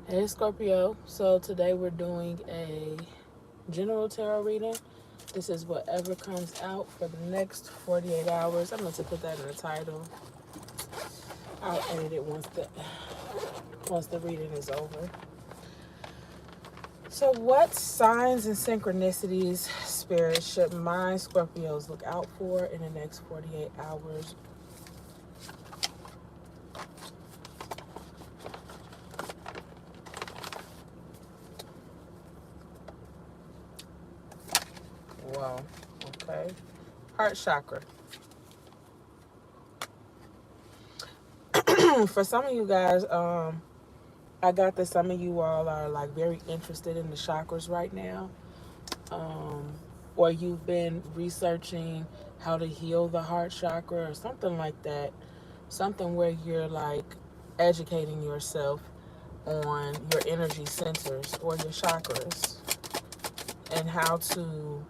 Hey Scorpio, so today we're doing a general tarot reading. This is whatever comes out for the next 48 hours. I'm going to put that in the title. I'll edit it once the reading is over. So what signs and synchronicities spirit should my Scorpios look out for in the next 48 hours? Wow, okay. Heart chakra. For some of you guys, I got that some of you all are like very interested in the chakras right now, um, or you've been researching how to heal the heart chakra or something like that. Something where you're like educating yourself on your energy centers or your chakras and how to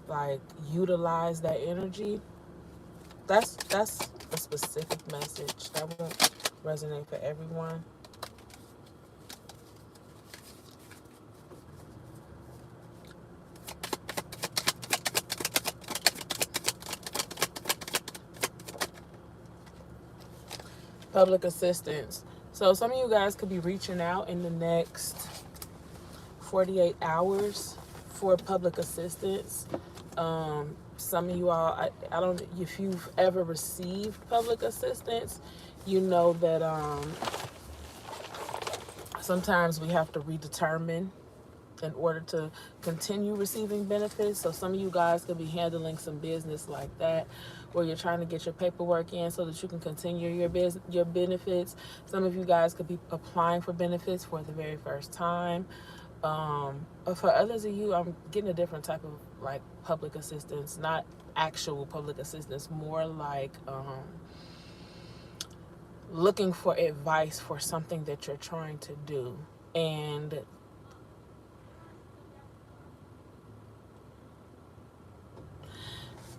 like utilize that energy. That's a specific message that won't resonate for everyone. Public assistance. So some of you guys could be reaching out in the next 48 hours for public assistance. Some of you all, I don't, if you've ever received public assistance, you know that sometimes we have to redetermine in order to continue receiving benefits. So some of you guys could be handling some business like that, where you're trying to get your paperwork in so that you can continue your benefits. Some of you guys could be applying for benefits for the very first time. But for others of you, I'm getting a different type of like public assistance, not actual public assistance, more like looking for advice for something that you're trying to do. And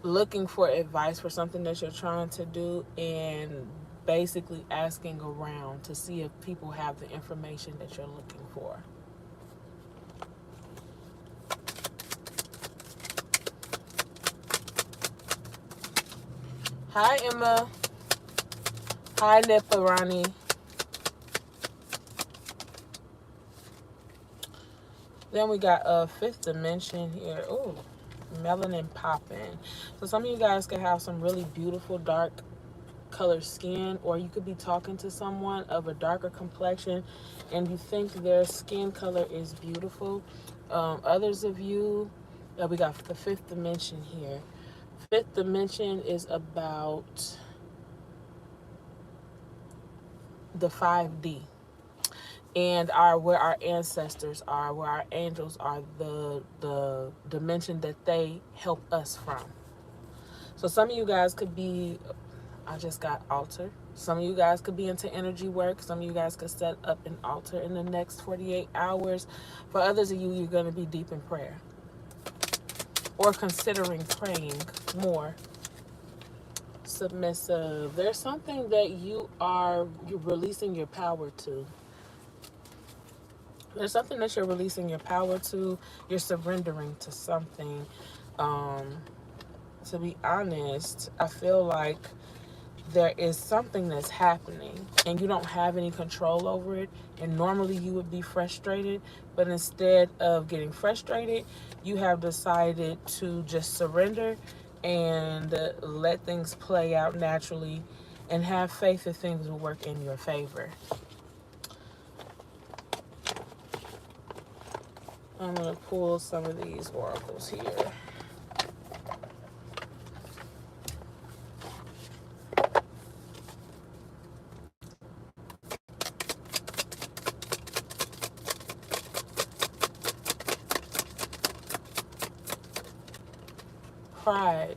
looking for advice for something that you're trying to do and basically asking around to see if people have the information that you're looking for. Hi, Emma. Hi, Neparani. Then we got a fifth dimension here. Ooh, melanin popping. So some of you guys could have some really beautiful dark color skin, or you could be talking to someone of a darker complexion and you think their skin color is beautiful. Others of you, we got the fifth dimension here. Fifth dimension is about the 5D and our where our ancestors are, where our angels are, the dimension that they help us from. So some of you guys could be, I just got altar. Some of you guys could be into energy work. Some of you guys could set up an altar in the next 48 hours. For others of you, you're going to be deep in prayer or considering praying more. Submissive. There's something that you're releasing your power to. There's something that you're releasing your power to. You're surrendering to something. To be honest, I feel like there is something that's happening and you don't have any control over it, and normally you would be frustrated, but instead of getting frustrated, you have decided to just surrender and let things play out naturally and have faith that things will work in your favor. I'm going to pull some of these oracles here. Pride,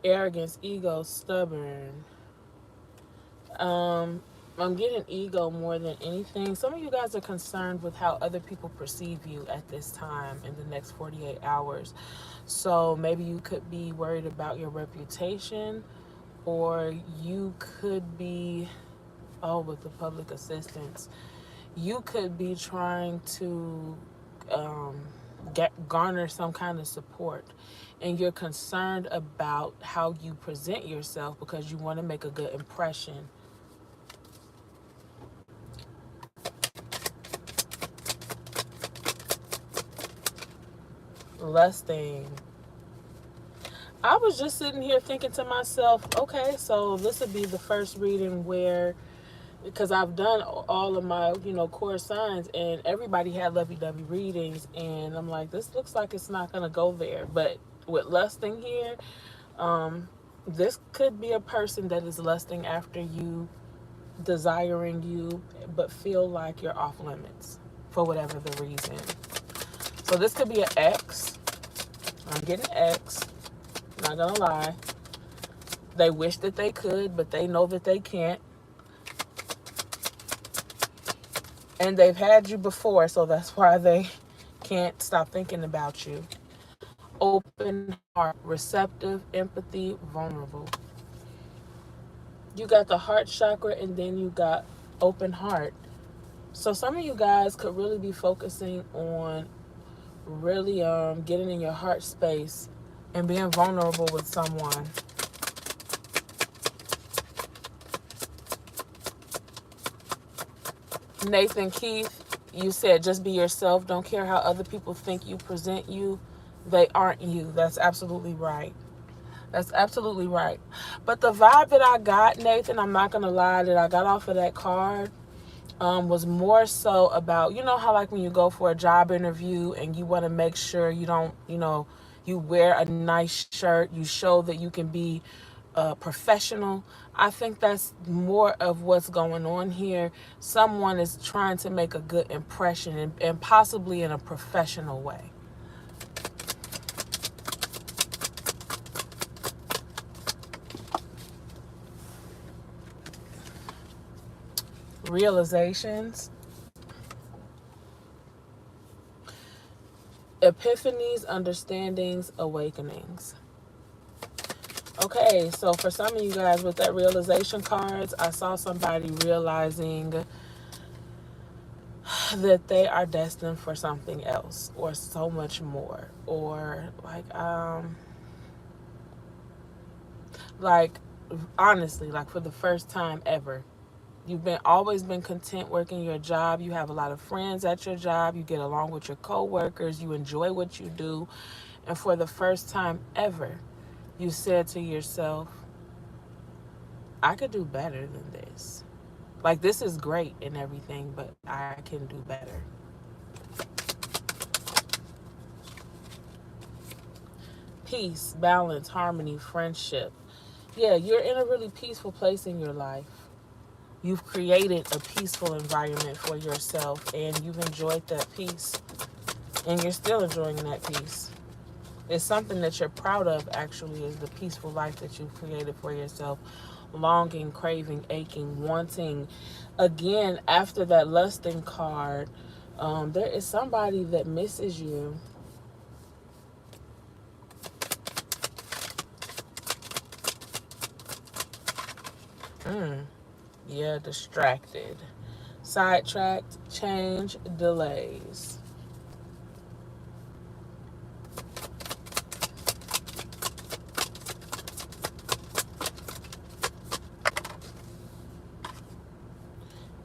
arrogance, ego, stubborn. I'm getting ego more than anything. Some of you guys are concerned with how other people perceive you at this time in the next 48 hours. So maybe you could be worried about your reputation, or you could be, oh, with the public assistance. you could be trying to um, garner some kind of support, and you're concerned about how you present yourself because you want to make a good impression. Lusting. I was just sitting here thinking to myself, okay, so this would be the first reading where, because I've done all of my, core signs, and everybody had lovey-dovey readings, and I'm like, this looks like it's not going to go there. But with lusting here, um, this could be a person that is lusting after you, desiring you, but feel like you're off limits for whatever the reason. So this could be an ex. I'm getting X. Not gonna lie. They wish that they could, but they know that they can't. And they've had you before, so that's why they can't stop thinking about you. Open heart, receptive, empathy, vulnerable. You got the heart chakra, and then you got open heart. So some of you guys could really be focusing on really getting in your heart space and being vulnerable with someone. Nathan Keith, you said just be yourself. Don't care how other people think you present you. They aren't you. That's absolutely right. That's absolutely right. But the vibe that I got, Nathan, I'm not going to lie, that I got off of that card was more so about, how like when you go for a job interview and you want to make sure you don't, you wear a nice shirt, you show that you can be professional. I think that's more of what's going on here. Someone is trying to make a good impression, and possibly in a professional way. Realizations, epiphanies, understandings, awakenings. Okay, so for some of you guys with that realization cards, I saw somebody realizing that they are destined for something else or so much more, or like honestly, like for the first time ever, you've been always been content working your job. You have a lot of friends at your job. You get along with your coworkers. You enjoy what you do. And for the first time ever, you said to yourself, I could do better than this. Like, this is great and everything, but I can do better. Peace, balance, harmony, friendship. Yeah, you're in a really peaceful place in your life. You've created a peaceful environment for yourself, and you've enjoyed that peace, and you're still enjoying that peace. It's something that you're proud of, actually, is the peaceful life that you've created for yourself. Longing, craving, aching, wanting. Again, after that lusting card, there is somebody that misses you. Yeah, distracted. Sidetracked, change, delays.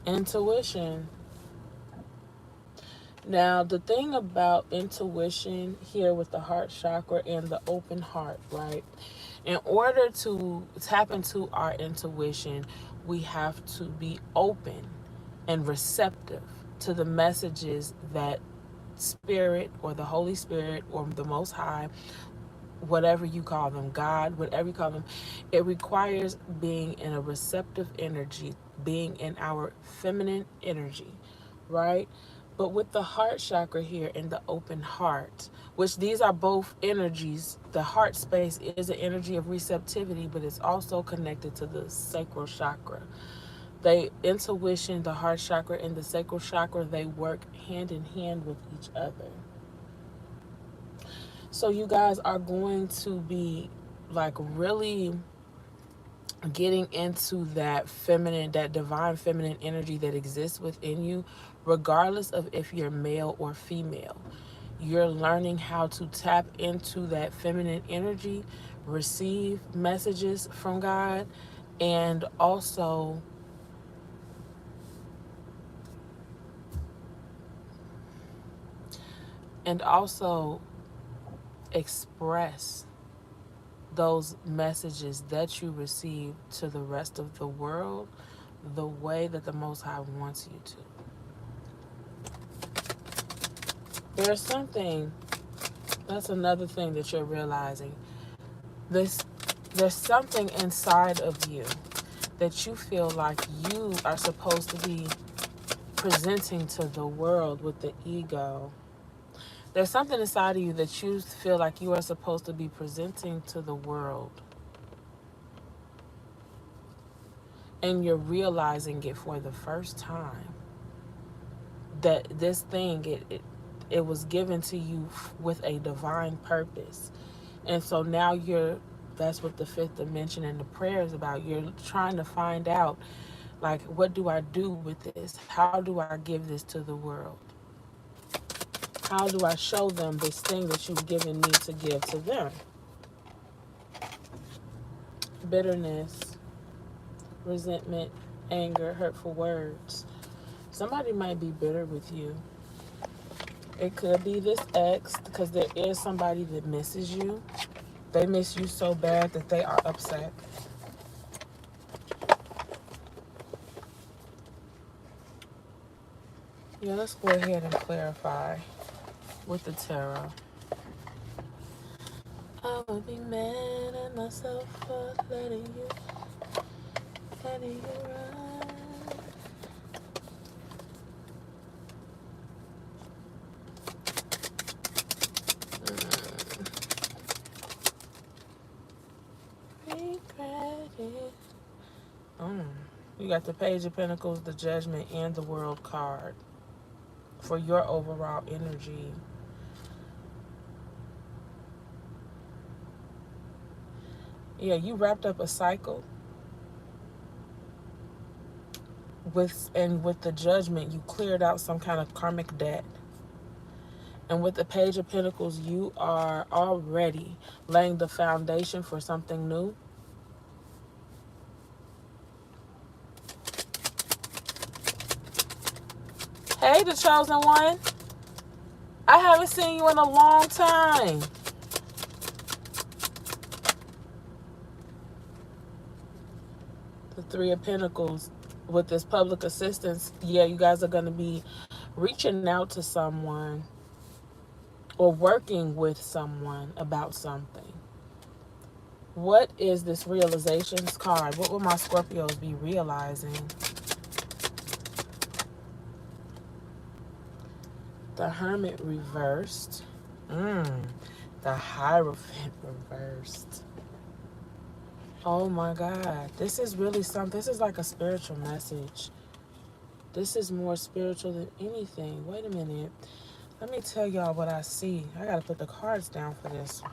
Intuition. Now, the thing about intuition here with the heart chakra and the open heart, right? In order to tap into our intuition, we have to be open and receptive to the messages that Spirit or the Holy Spirit or the Most High, whatever you call them, God, whatever you call them, it requires being in a receptive energy, being in our feminine energy, right? But with the heart chakra here and the open heart, which these are both energies, the heart space is an energy of receptivity, but it's also connected to the sacral chakra. They intuition, the heart chakra and the sacral chakra, they work hand in hand with each other. So you guys are going to be like really getting into that feminine, that divine feminine energy that exists within you, regardless of if you're male or female. You're learning how to tap into that feminine energy, receive messages from God, and also express those messages that you receive to the rest of the world the way that the Most High wants you to. There's something, that's another thing that you're realizing. This, there's something inside of you that you feel like you are supposed to be presenting to the world with the ego. There's something inside of you that you feel like you are supposed to be presenting to the world. And you're realizing it for the first time. That this thing, it was given to you with a divine purpose. And so now that's what the fifth dimension and the prayer is about. You're trying to find out, like, what do I do with this? How do I give this to the world? How do I show them this thing that you've given me to give to them? Bitterness, resentment, anger, hurtful words. Somebody might be bitter with you. It could be this ex, because there is somebody that misses you. They miss you so bad that they are upset. Yeah, let's go ahead and clarify with the tarot. I would be mad at myself for letting you run. Regret it. You got the Page of Pentacles, the Judgment, and the World card for your overall energy. Yeah, you wrapped up a cycle. With the Judgment, you cleared out some kind of karmic debt. And with the Page of Pentacles, you are already laying the foundation for something new. Hey, the Chosen One. I haven't seen you in a long time. The Three of Pentacles with this public assistance. Yeah, you guys are going to be reaching out to someone or working with someone about something. What is this realizations card? What will my Scorpios be realizing? The Hermit reversed. The Hierophant reversed. Oh my God. This is really something. This is like a spiritual message. This is more spiritual than anything. Wait a minute. Let me tell y'all what I see. I gotta put the cards down for this.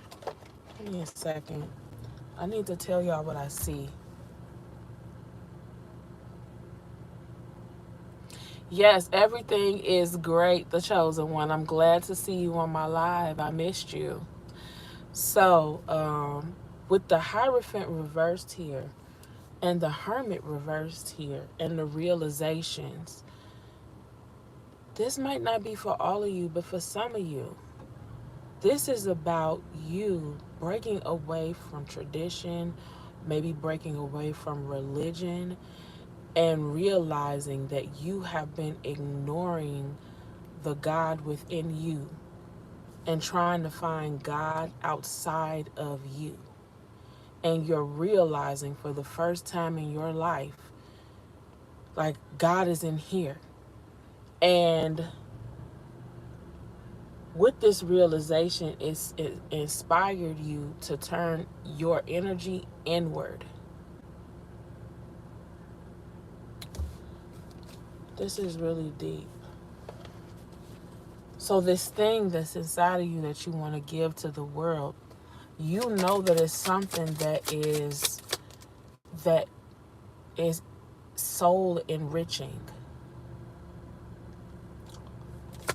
Give me a second. I need to tell y'all what I see. Yes, everything is great, the Chosen One. I'm glad to see you on my live. I missed you. So, with the Hierophant reversed here and the Hermit reversed here and the realizations, this might not be for all of you, but for some of you, this is about you breaking away from tradition, maybe breaking away from religion, and realizing that you have been ignoring the God within you and trying to find God outside of you. And you're realizing for the first time in your life, like, God is in here. And with this realization, it inspired you to turn your energy inward. This is really deep. So this thing that's inside of you that you want to give to the world, you know that it's something that is that is soul enriching.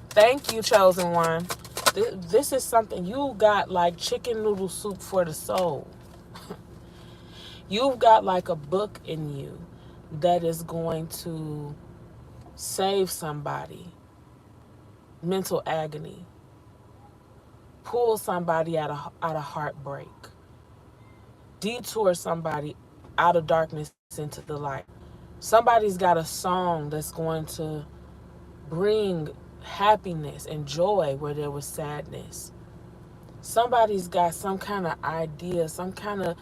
Thank you, chosen one. This is something you got, like chicken noodle soup for the soul. You've got like a book in you that is going to save somebody mental agony, pull somebody out of heartbreak, detour somebody out of darkness into the light. Somebody's got a song that's going to bring happiness and joy where there was sadness. Somebody's got some kind of idea, some kind of,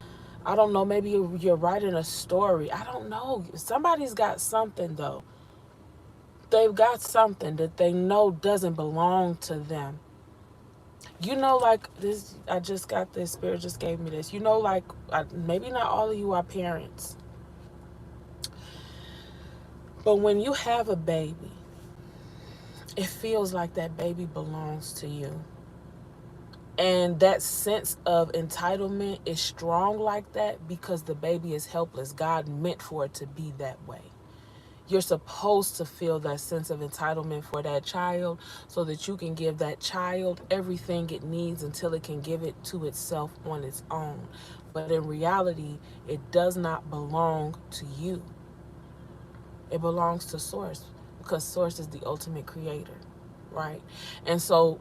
I don't know, maybe you're writing a story. I don't know. Somebody's got something though. They've got something that they know doesn't belong to them. You know, like this, I just got this, Spirit just gave me this. You know, like, maybe not all of you are parents, but when you have a baby, it feels like that baby belongs to you. And that sense of entitlement is strong like that because the baby is helpless. God meant for it to be that way. You're supposed to feel that sense of entitlement for that child so that you can give that child everything it needs until it can give it to itself on its own. But in reality, it does not belong to you. It belongs to Source because Source is the ultimate creator, right? And so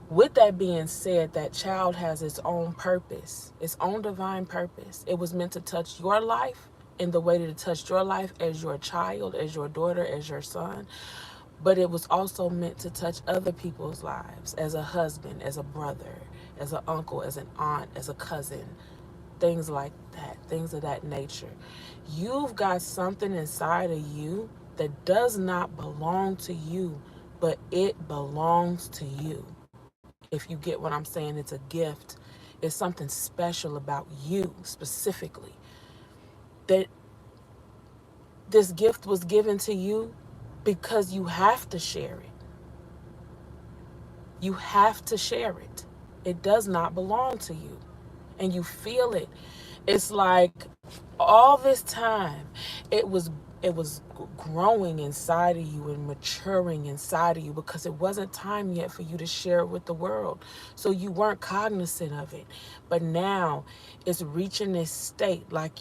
with that being said, that child has its own purpose, its own divine purpose. It was meant to touch your life in the way that it touched your life as your child, as your daughter, as your son. But it was also meant to touch other people's lives as a husband, as a brother, as an uncle, as an aunt, as a cousin, things like that, things of that nature. You've got something inside of you that does not belong to you, but it belongs to you. If you get what I'm saying, it's a gift. It's something special about you specifically. That this gift was given to you because you have to share it. You have to share it. It does not belong to you. And you feel it. It's like all this time it was growing inside of you and maturing inside of you because it wasn't time yet for you to share it with the world. So you weren't cognizant of it. But now it's reaching this state like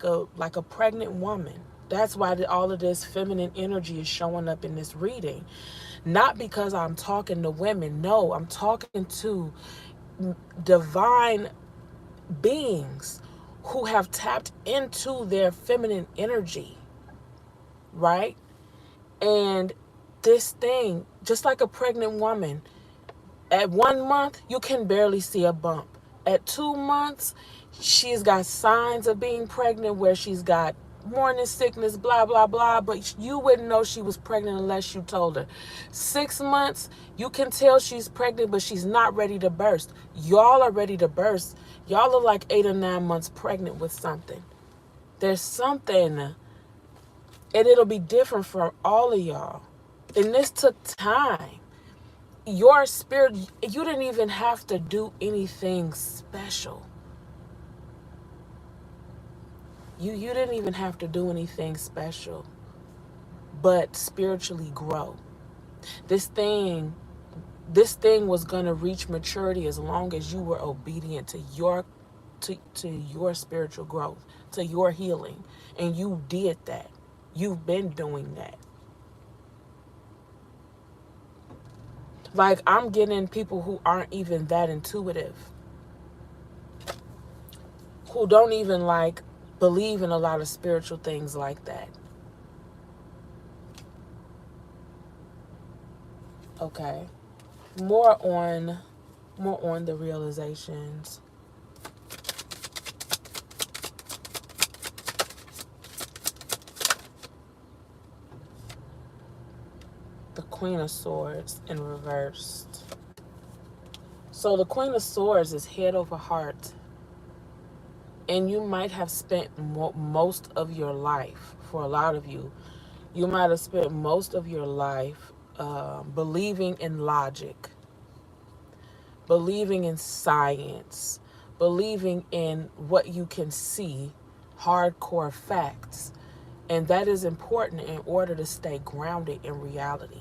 a pregnant woman. That's why all of this feminine energy is showing up in this reading. Not because I'm talking to women. No, I'm talking to divine beings who have tapped into their feminine energy, right? And this thing, just like a pregnant woman, at 1 month, you can barely see a bump. At 2 months, she's got signs of being pregnant where she's got morning sickness, blah, blah, blah, but you wouldn't know she was pregnant unless you told her. 6 months, you can tell she's pregnant, but she's not ready to burst. Y'all are ready to burst. Y'all are like 8 or 9 months pregnant with something. There's something, and it'll be different for all of y'all. And this took time. Your spirit, you didn't even have to do anything special. You didn't even have to do anything special, but spiritually grow. This thing was gonna reach maturity as long as you were obedient to your spiritual growth, to your healing. And you did that. You've been doing that. Like, I'm getting people who aren't even that intuitive, who don't even like believe in a lot of spiritual things like that. Okay. More on the realizations. The Queen of Swords in reversed. So the Queen of Swords is head over heart. And you might have spent most of your life, for a lot of you, you might have spent most of your life believing in logic, believing in science, believing in what you can see, hardcore facts. And that is important in order to stay grounded in reality.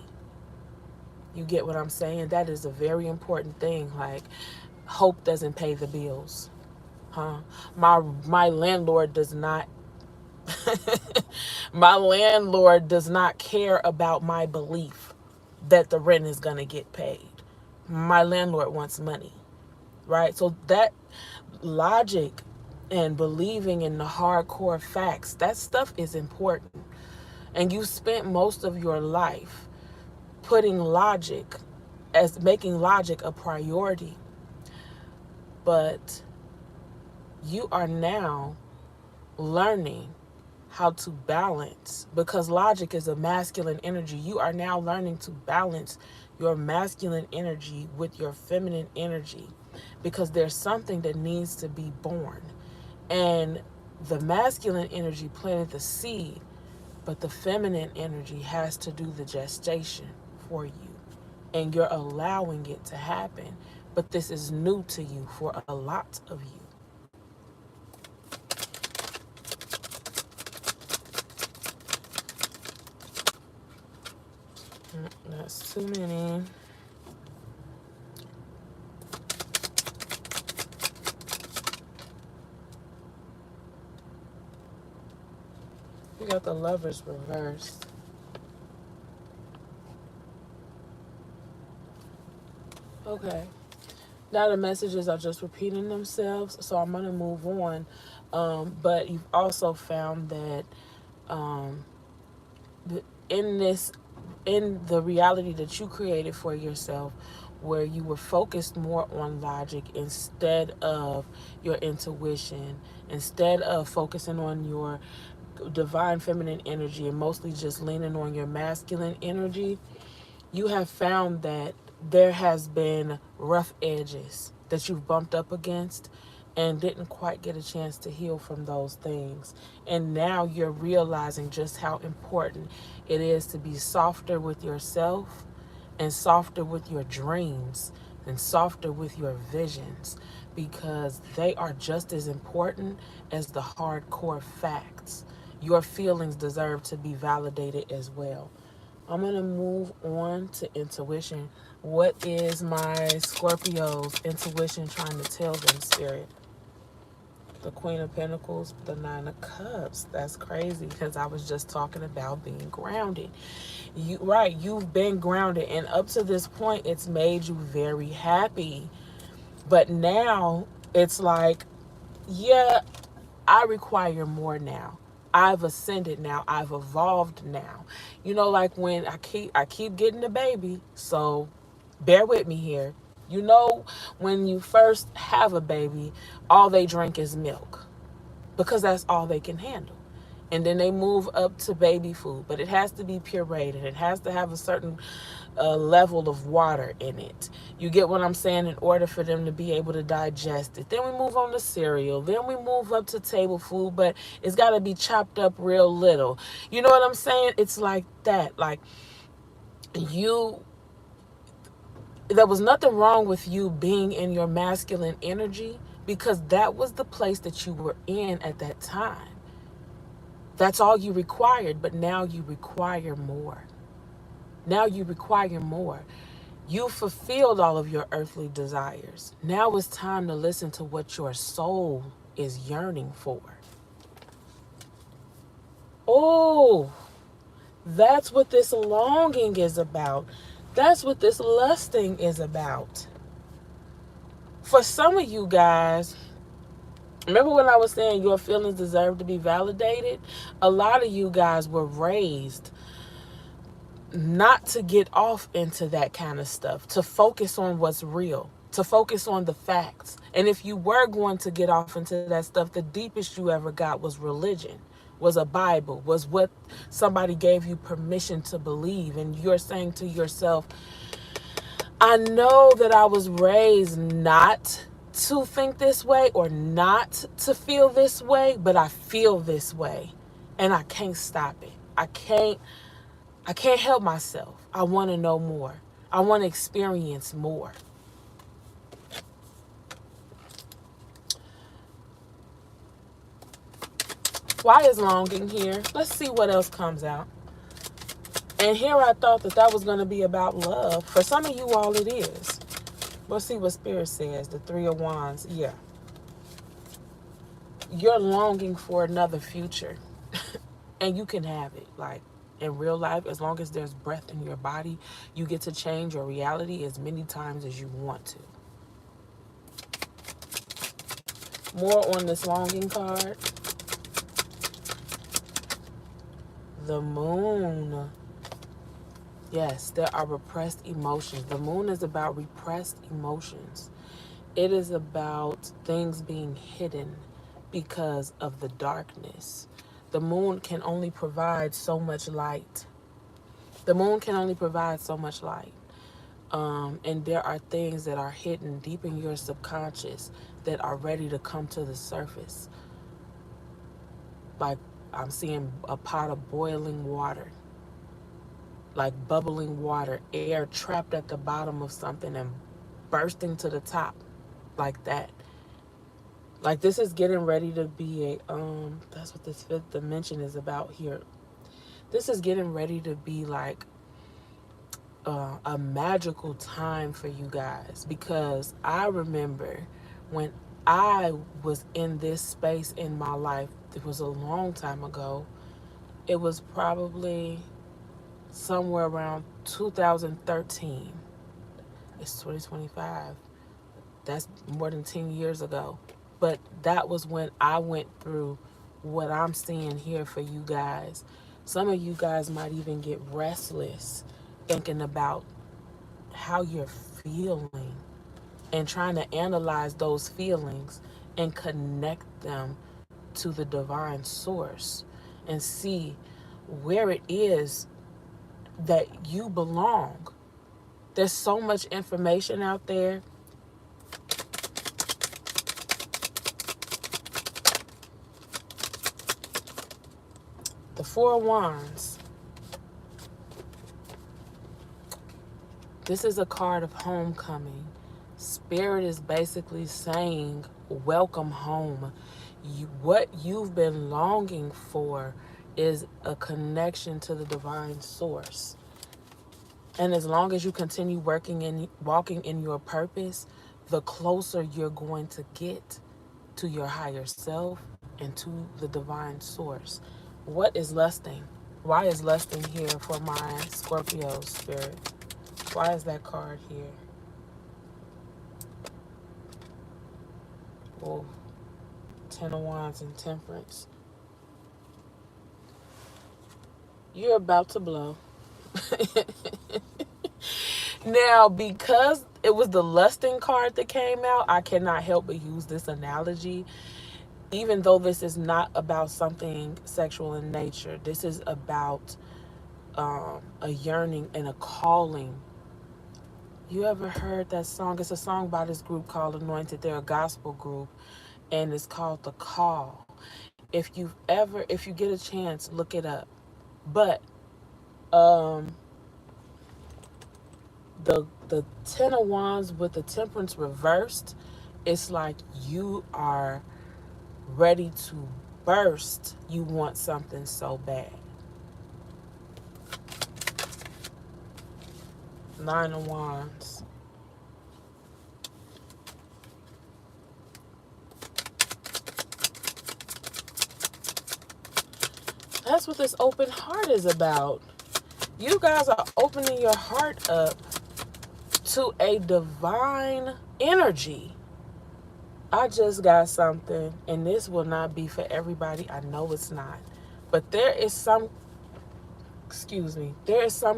You get what I'm saying? That is a very important thing. Like, hope doesn't pay the bills. Huh? My landlord does not my landlord does not care about my belief that the rent is going to get paid. My landlord wants money, right? So that logic and believing in the hardcore facts, that stuff is important. And you spent most of your life putting logic as making logic a priority. But you are now learning how to balance, because logic is a masculine energy. You are now learning to balance your masculine energy with your feminine energy, because there's something that needs to be born. And the masculine energy planted the seed, but the feminine energy has to do the gestation for you. And you're allowing it to happen. But this is new to you for a lot of you. That's too many. We got the Lovers reversed. Okay. Now the messages are just repeating themselves, so I'm going to move on. But you've also found that um, in this, in the reality that you created for yourself, where you were focused more on logic instead of your intuition, instead of focusing on your divine feminine energy and mostly just leaning on your masculine energy, you have found that there has been rough edges that you've bumped up against and didn't quite get a chance to heal from those things. And now you're realizing just how important it is to be softer with yourself and softer with your dreams and softer with your visions, because they are just as important as the hardcore facts. Your feelings deserve to be validated as well. I'm going to move on to intuition. What is my Scorpio's intuition trying to tell them, Spirit? The Queen of Pentacles, the Nine of Cups. That's crazy, because I was just talking about being grounded. You've been grounded, and up to this point, it's made you very happy. But now it's like, yeah, I require more now. I've ascended now. I've evolved now. You know, like when I keep getting a baby, so bear with me here. You know, when you first have a baby, all they drink is milk, because that's all they can handle. And then they move up to baby food, but it has to be pureed and it has to have a certain level of water in it. You get what I'm saying? In order for them to be able to digest it. Then we move on to cereal. Then we move up to table food, but it's got to be chopped up real little. You know what I'm saying? It's like that. Like, there was nothing wrong with you being in your masculine energy, because that was the place that you were in at that time. That's all you required, but now you require more. Now you require more. You fulfilled all of your earthly desires. Now it's time to listen to what your soul is yearning for. Oh, that's what this longing is about. That's what this lusting is about. For some of you guys, remember when I was saying your feelings deserve to be validated? A lot of you guys were raised not to get off into that kind of stuff, to focus on what's real, to focus on the facts. And if you were going to get off into that stuff, the deepest you ever got was religion, was a Bible, was what somebody gave you permission to believe. And you're saying to yourself, I know that I was raised not to think this way or not to feel this way, but I feel this way and I can't stop it. I can't help myself. I want to know more. I want to experience more. Why is longing here? Let's see what else comes out. And here I thought that was going to be about love. For some of you all, it is. We'll see what Spirit says. The Three of Wands. Yeah. You're longing for another future. And you can have it. Like, in real life, as long as there's breath in your body, you get to change your reality as many times as you want to. More on this longing card. The Moon. Yes, there are repressed emotions. The Moon is about repressed emotions. It is about things being hidden because of the darkness. The Moon can only provide so much light. The Moon can only provide so much light. And there are things that are hidden deep in your subconscious that are ready to come to the surface. Like, I'm seeing a pot of boiling water. Like bubbling water, air trapped at the bottom of something and bursting to the top. Like that. Like, this is getting ready to be that's what this fifth dimension is about here. This is getting ready to be like a magical time for you guys, because I remember when I was in this space in my life. It was a long time ago. It was probably somewhere around 2013. It's 2025. That's more than 10 years ago. But that was when I went through what I'm seeing here for you guys. Some of you guys might even get restless thinking about how you're feeling and trying to analyze those feelings and connect them to the divine source and see where it is that you belong. There's so much information out there. The Four of Wands. This is a card of homecoming. Spirit is basically saying, welcome home. What you've been longing for is a connection to the divine source. And as long as you continue walking in your purpose, the closer you're going to get to your higher self and to the divine source. What is lusting? Why is lusting here for my Scorpio spirit? Why is that card here? Oh, Ten of Wands and Temperance. You're about to blow. Now, because it was the lusting card that came out, I cannot help but use this analogy. Even though this is not about something sexual in nature, this is about a yearning and a calling. You ever heard that song? It's a song by this group called Anointed. They're a gospel group, and it's called The Call. If you get a chance, look it up. But the Ten of Wands with the Temperance reversed, it's like you are ready to burst. You want something so bad. Nine of Wands. That's what this open heart is about. You guys are opening your heart up to a divine energy. I just got something, and this will not be for everybody. I know it's not. But there is some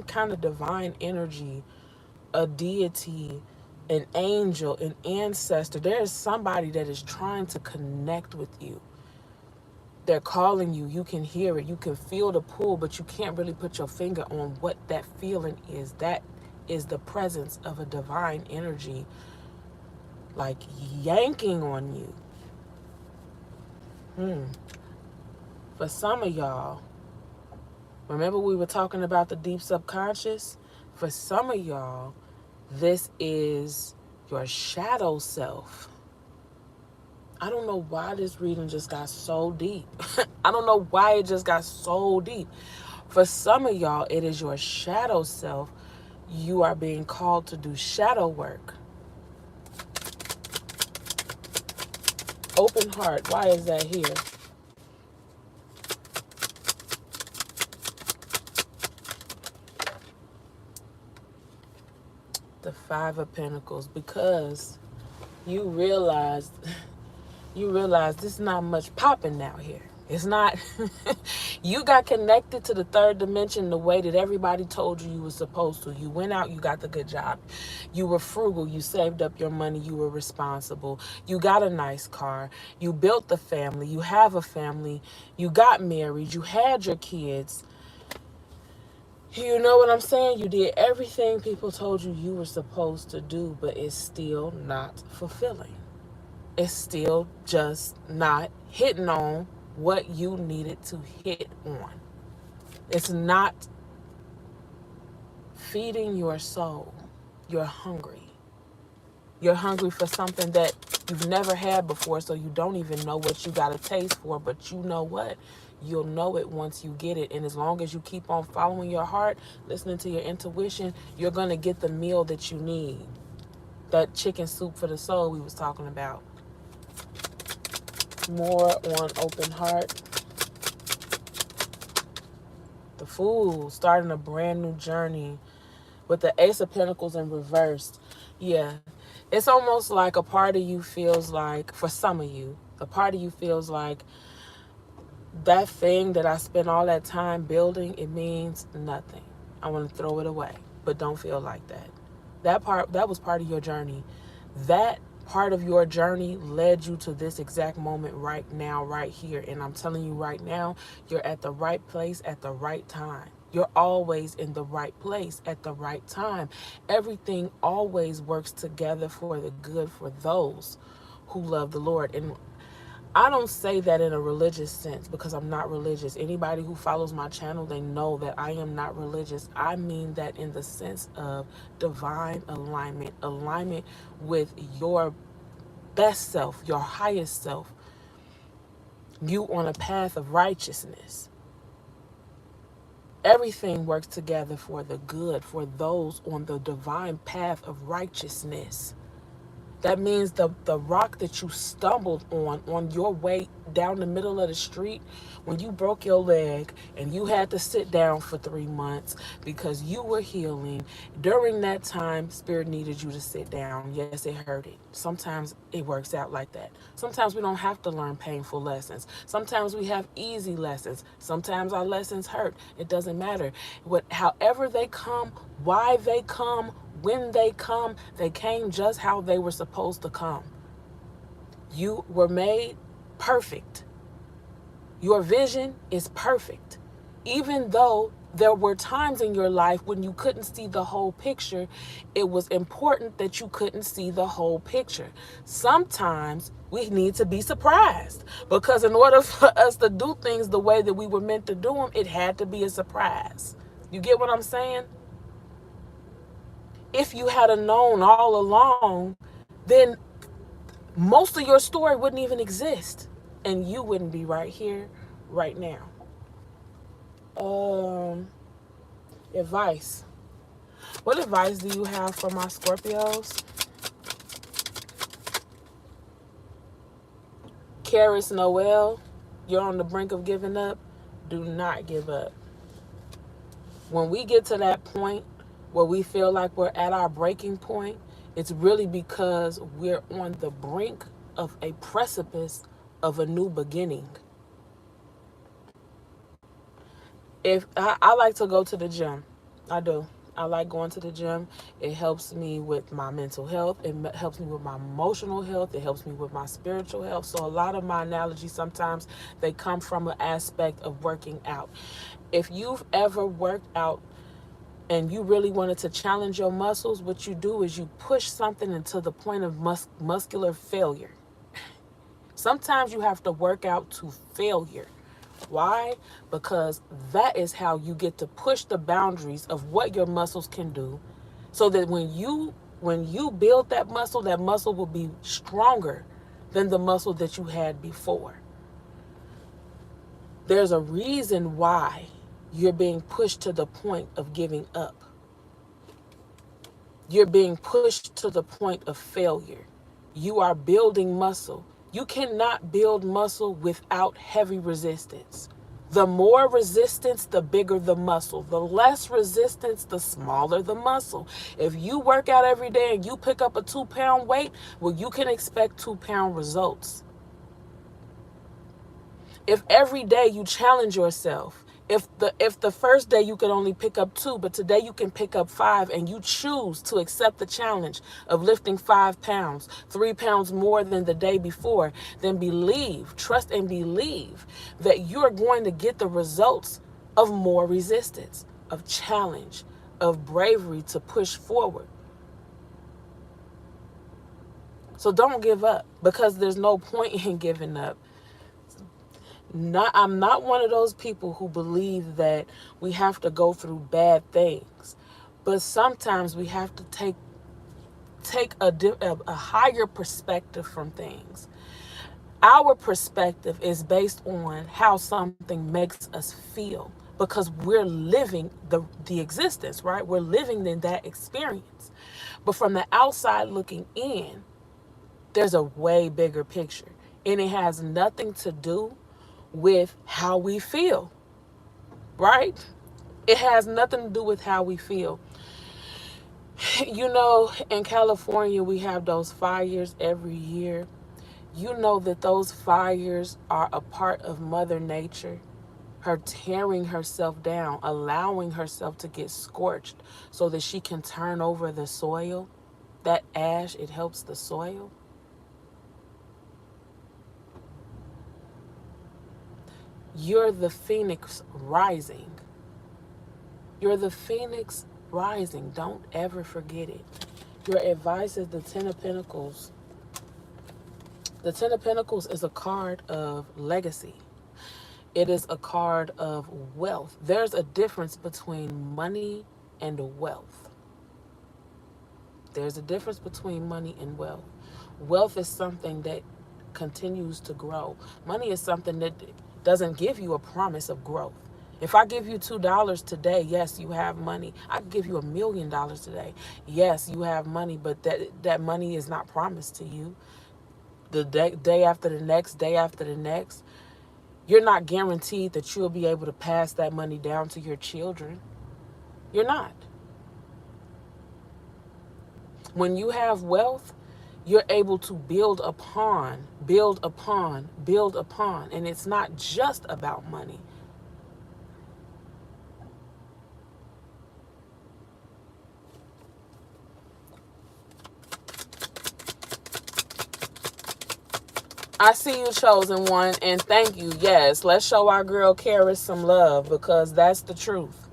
kind of divine energy, a deity, an angel, an ancestor. There is somebody that is trying to connect with you. They're calling you. You can hear it. You can feel the pull, but you can't really put your finger on what that feeling is. That is the presence of a divine energy, like yanking on you. For some of y'all, remember we were talking about the deep subconscious? For some of y'all, this is your shadow self. I don't know why this reading just got so deep. I don't know why it just got so deep. For some of y'all, it is your shadow self. You are being called to do shadow work. Open heart. Why is that here? The Five of Pentacles. Because you realize this is not much popping out here. It's not. You got connected to the third dimension the way that everybody told you were supposed to. You went out, you got the good job. You were frugal, you saved up your money, you were responsible. You got a nice car, you built the family, you have a family, you got married, you had your kids. You know what I'm saying? You did everything people told you you were supposed to do, but it's still not fulfilling. It's still just not hitting on what you needed to hit on. It's not feeding your soul. You're hungry. You're hungry for something that you've never had before, so you don't even know what you got a taste for. But you know what? You'll know it once you get it. And as long as you keep on following your heart, listening to your intuition, you're going to get the meal that you need. That chicken soup for the soul we was talking about. More on open heart. The Fool, starting a brand new journey with the Ace of Pentacles in reverse. Yeah, it's almost like a part of you feels like, for some of you, a part of you feels like that thing that I spent all that time building, it means nothing. I want to throw it away, but don't feel like that. That was part of your journey. That part of your journey led you to this exact moment right now, right here. And I'm telling you right now, you're at the right place at the right time. You're always in the right place at the right time. Everything always works together for the good for those who love the Lord. And I don't say that in a religious sense because I'm not religious. Anybody who follows my channel, they know that I am not religious. I mean that in the sense of divine alignment, alignment with your best self, your highest self, you on a path of righteousness. Everything works together for the good, for those on the divine path of righteousness. That means the rock that you stumbled on your way down the middle of the street, when you broke your leg and you had to sit down for 3 months because you were healing. During that time, Spirit needed you to sit down. Yes, it hurted. Sometimes it works out like that. Sometimes we don't have to learn painful lessons. Sometimes we have easy lessons. Sometimes our lessons hurt. It doesn't matter. However they come, why they come, when they came just how they were supposed to come. You were made perfect. Your vision is perfect. Even though there were times in your life when you couldn't see the whole picture, it was important that you couldn't see the whole picture. Sometimes we need to be surprised because in order for us to do things the way that we were meant to do them, it had to be a surprise. You get what I'm saying? If you had known all along, then most of your story wouldn't even exist and you wouldn't be right here, right now. Advice. What advice do you have for my Scorpios? Karis Noel, you're on the brink of giving up. Do not give up. When we get to that point where we feel like we're at our breaking point, it's really because we're on the brink of a precipice of a new beginning. If I like to go to the gym. I do. I like going to the gym. It helps me with my mental health. It helps me with my emotional health. It helps me with my spiritual health. So a lot of my analogies sometimes they come from an aspect of working out. If you've ever worked out and you really wanted to challenge your muscles, what you do is you push something until the point of muscular failure. Sometimes you have to work out to failure. Why? Because that is how you get to push the boundaries of what your muscles can do, so that when you build that muscle will be stronger than the muscle that you had before. There's a reason why you're being pushed to the point of giving up. You're being pushed to the point of failure. You are building muscle. You cannot build muscle without heavy resistance. The more resistance, the bigger the muscle. The less resistance, the smaller the muscle. If you work out every day and you pick up a 2-pound weight, well, you can expect 2-pound results. If every day you challenge yourself, if the first day you can only pick up 2, but today you can pick up 5, and you choose to accept the challenge of lifting 5 pounds, 3 pounds more than the day before, then believe, trust and believe that you're going to get the results of more resistance, of challenge, of bravery to push forward. So don't give up, because there's no point in giving up. I'm not one of those people who believe that we have to go through bad things, but sometimes we have to take a higher perspective from things. Our perspective is based on how something makes us feel, because we're living the existence, right? We're living in that experience. But from the outside looking in, there's a way bigger picture, and it has nothing to do with how we feel, right? It has nothing to do with how we feel. You know, in California, we have those fires every year. You know that those fires are a part of Mother Nature, her tearing herself down, allowing herself to get scorched so that she can turn over the soil. That ash, it helps the soil. You're the phoenix rising. You're the phoenix rising. Don't ever forget it. Your advice is the 10 of Pentacles. The 10 of Pentacles is a card of legacy. It is a card of wealth. There's a difference between money and wealth. There's a difference between money and wealth. Wealth is something that continues to grow. Money is something that doesn't give you a promise of growth. If I give you $2 today, yes, you have money. I could give you $1 million today. Yes, you have money, but that money is not promised to you. The day after the next, day after the next, you're not guaranteed that you'll be able to pass that money down to your children. You're not. When you have wealth, you're able to build upon, and it's not just about money. I see you, chosen one, and thank you. Yes, let's show our girl Karis some love, because that's the truth.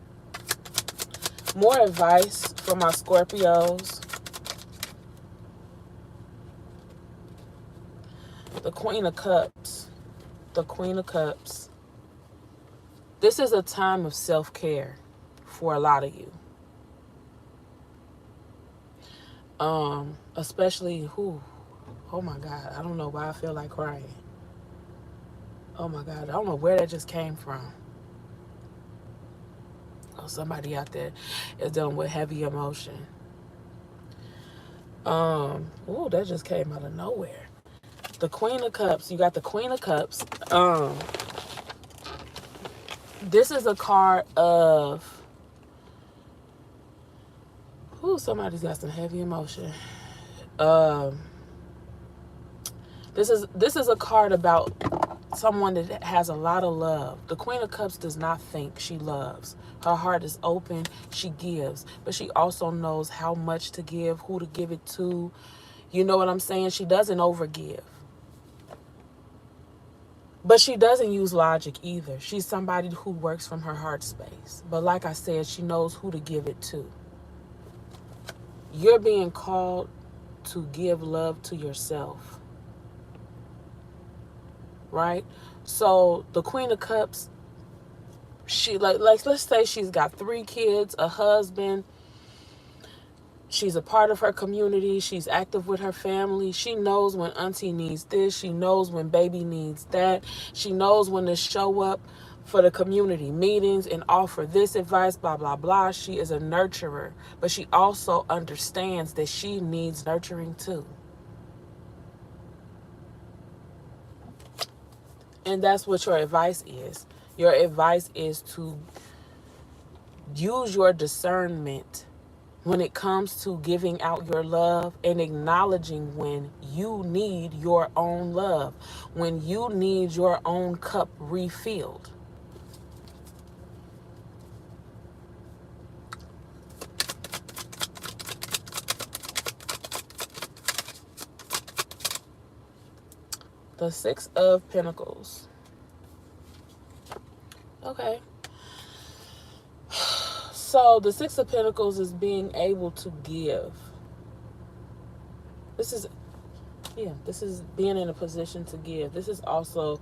More advice for my Scorpios. The Queen of Cups. The Queen of Cups. This is a time of self-care for a lot of you. Especially oh my God, I don't know why I feel like crying. Oh my God, I don't know where that just came from. Oh, somebody out there is dealing with heavy emotion. That just came out of nowhere. The Queen of Cups, you got the Queen of Cups. This is a card of, somebody's got some heavy emotion. This is a card about someone that has a lot of love. The Queen of Cups does not think, she loves. Her heart is open, she gives, but she also knows how much to give, who to give it to. You know what I'm saying? She doesn't overgive. But she doesn't use logic either. She's somebody who works from her heart space. But like I said, she knows who to give it to. You're being called to give love to yourself. Right? So the Queen of Cups, she let's say she's got 3 kids, a husband, She's a part of her community. She's active with her family. She knows when auntie needs this. She knows when baby needs that. She knows when to show up for the community meetings and offer this advice, blah, blah, blah. She is a nurturer, but she also understands that she needs nurturing too. And that's what your advice is. Your advice is to use your discernment when it comes to giving out your love and acknowledging when you need your own love, when you need your own cup refilled. The Six of Pentacles. Okay. So the Six of Pentacles is being able to give. This is being in a position to give. This is also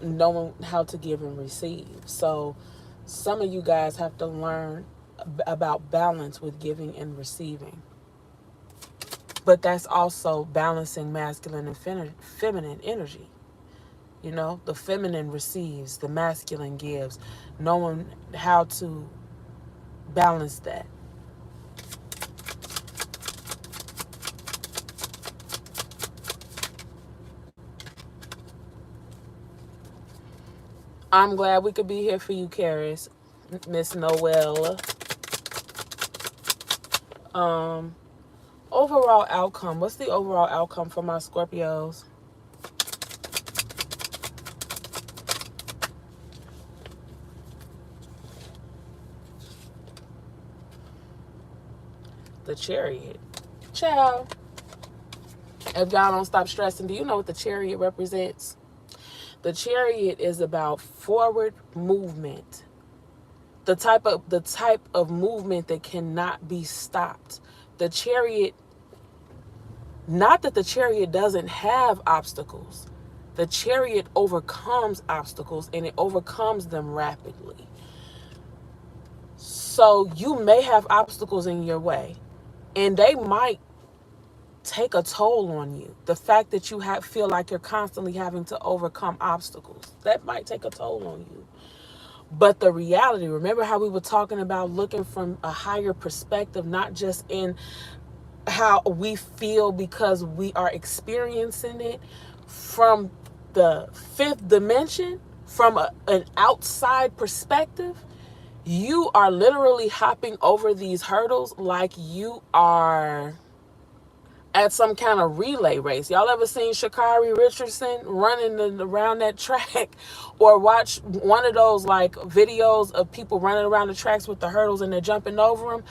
knowing how to give and receive. So some of you guys have to learn about balance with giving and receiving. But that's also balancing masculine and feminine energy. You know, the feminine receives, the masculine gives. Knowing how to balance that. I'm glad we could be here for you, Karis, Miss Noelle. Overall outcome. What's the overall outcome for my Scorpios? The Chariot. Ciao. If y'all don't stop stressing, do you know what the Chariot represents? The Chariot is about forward movement. The type of movement that cannot be stopped. The Chariot, not that the Chariot doesn't have obstacles. The Chariot overcomes obstacles and it overcomes them rapidly. So you may have obstacles in your way and they might take a toll on you. The fact that you feel like you're constantly having to overcome obstacles, that might take a toll on you. But the reality, remember how we were talking about looking from a higher perspective, not just in how we feel because we are experiencing it from the fifth dimension, from an outside perspective. You are literally hopping over these hurdles like you are at some kind of relay race. Y'all ever seen Sha'Carri Richardson running around that track, or watch one of those like videos of people running around the tracks with the hurdles and they're jumping over them?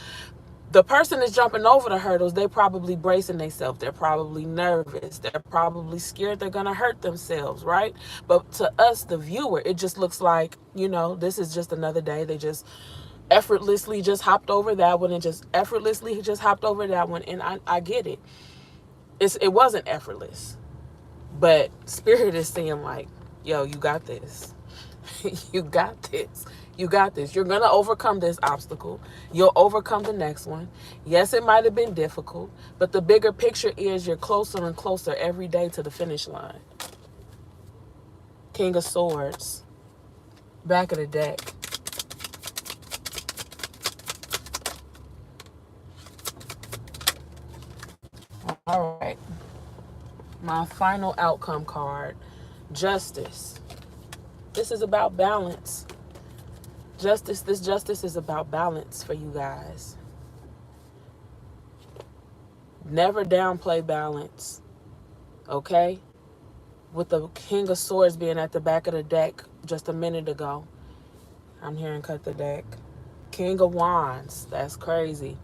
The person that's jumping over the hurdles, they probably bracing themselves. They're probably nervous. They're probably scared they're going to hurt themselves, right? But to us, the viewer, it just looks like, you know, this is just another day. They just effortlessly just hopped over that one and just effortlessly just hopped over that one. And I get it. It wasn't effortless. But Spirit is saying like, yo, you got this. You got this. You got this. You're going to overcome this obstacle. You'll overcome the next one. Yes, it might have been difficult, but the bigger picture is you're closer and closer every day to the finish line. King of Swords. Back of the deck. All right. My final outcome card. Justice. This is about balance. This justice is about balance for you guys. Never downplay balance. Okay? With the King of Swords being at the back of the deck just a minute ago. I'm hearing cut the deck. King of Wands. That's crazy.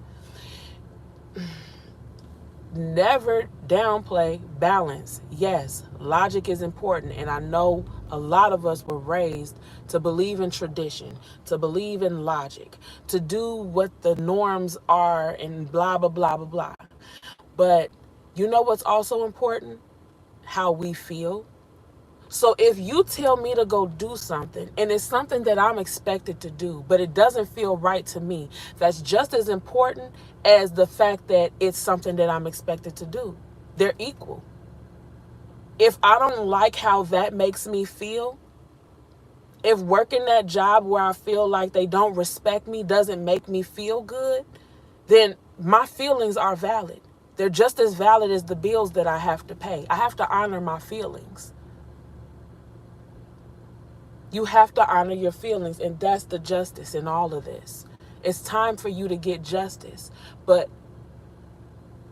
Never downplay balance. Yes, logic is important. And I know a lot of us were raised to believe in tradition, to believe in logic, to do what the norms are and blah, blah, blah, blah, blah. But you know what's also important? How we feel. So if you tell me to go do something and it's something that I'm expected to do, but it doesn't feel right to me, that's just as important as the fact that it's something that I'm expected to do. They're equal. If I don't like how that makes me feel, if working that job where I feel like they don't respect me doesn't make me feel good, then my feelings are valid. They're just as valid as the bills that I have to pay. I have to honor my feelings. You have to honor your feelings, and that's the justice in all of this. It's time for you to get justice, but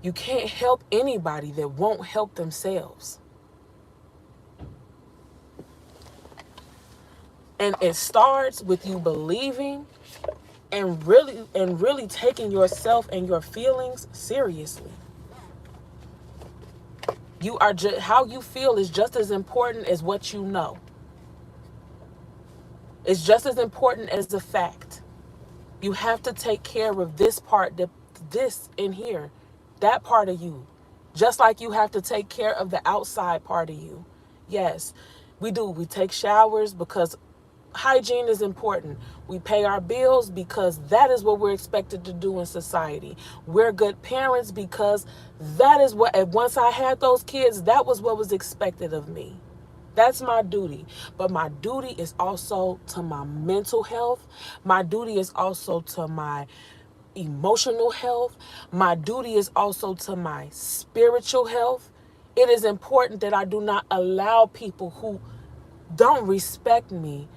you can't help anybody that won't help themselves. And it starts with you believing and really taking yourself and your feelings seriously. You are how you feel is just as important as what you know. It's just as important as the fact. You have to take care of this part, this in here, that part of you. Just like you have to take care of the outside part of you. Yes, we do. We take showers because hygiene is important. We pay our bills because that is what we're expected to do in society. We're good parents because that is what, and once I had those kids, that was what was expected of me. That's my duty. But my duty is also to my mental health. My duty is also to my emotional health. My duty is also to my spiritual health. It is important that I do not allow people who don't respect me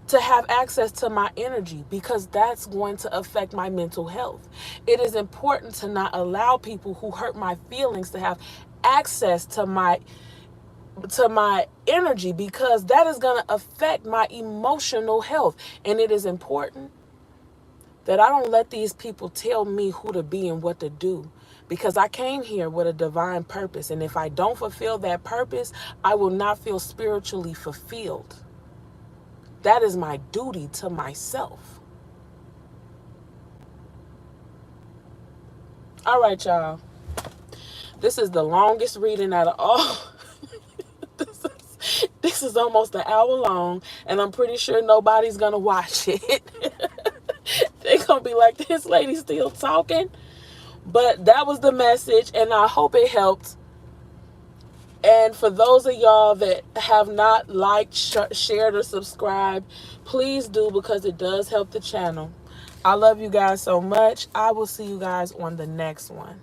to have access to my energy, because that's going to affect my mental health. It is important to not allow people who hurt my feelings to have access to my energy, because that is going to affect my emotional health. And it is important that I don't let these people tell me who to be and what to do, because I came here with a divine purpose. And if I don't fulfill that purpose, I will not feel spiritually fulfilled. That is my duty to myself. All right, y'all. This is the longest reading out of all. This is almost an hour long, and I'm pretty sure nobody's going to watch it. They're going to be like, this lady's still talking. But that was the message, and I hope it helped. And for those of y'all that have not liked, shared, or subscribed, please do, because it does help the channel. I love you guys so much. I will see you guys on the next one.